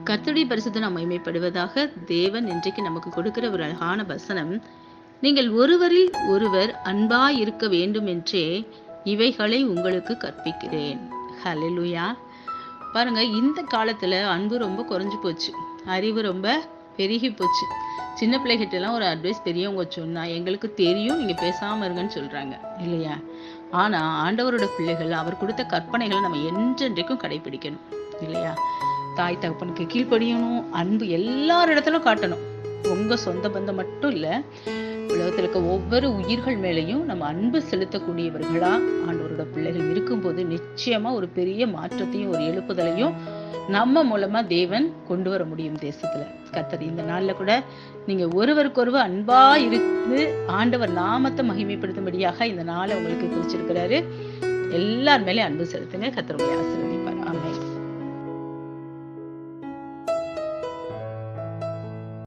கர்த்தருடைய பரிசுத்த நாம் மகிமைப்படுவதாக. தேவன் இன்றைக்கு நமக்கு கொடுக்கிற ஒரு அழகான வசனம், நீங்கள் ஒருவரில் ஒருவர் அன்பாய் இருக்க வேண்டும் என்றே இவைகளை உங்களுக்கு கற்பிக்கிறேன். ஹல்லேலூயா. பாருங்க, இந்த காலத்துல அன்பு ரொம்ப குறைஞ்சு போச்சு, அறிவு ரொம்ப பெருகி போச்சு. சின்ன பிள்ளைகிட்ட எல்லாம் ஒரு அட்வைஸ் பெரியவங்க சொன்னா எங்களுக்கு தெரியும், நீங்க பேசாம இருங்கன்னு சொல்றாங்க இல்லையா? ஆனா ஆண்டவரோட பிள்ளைகள் அவர் கொடுத்த கற்பனைகளை நம்ம என்றென்றைக்கும் கடைபிடிக்கணும் இல்லையா? தாய் தகப்பனுக்கு கீழ்ப்படியணும், அன்பு எல்லாரிடத்திலும் காட்டணும். உங்க சொந்த பந்தம் மட்டும் இல்ல, உலகத்துல இருக்க ஒவ்வொரு உயிர்கள் மேலையும் நம்ம அன்பு செலுத்தக்கூடியவர்களா ஆண்டவரோட பிள்ளைகள் இருக்கும்போது நிச்சயமா ஒரு பெரிய மாற்றத்தையும் ஒரு எழுப்புதலையும் நம்ம மூலமா தேவன் கொண்டு வர முடியும் தேசத்துல. கர்த்தர் இந்த நாள்ல கூட நீங்க ஒருவருக்கொருவர் அன்பா இருந்து ஆண்டவர் நாமத்தை மகிமைப்படுத்தும்படியாக இந்த நாளை உங்களுக்கு குறிச்சிருக்கிறாரு. எல்லார் மேலே அன்பு செலுத்துங்க. கர்த்தர் உங்களை ஆசீர்வதிப்பார்.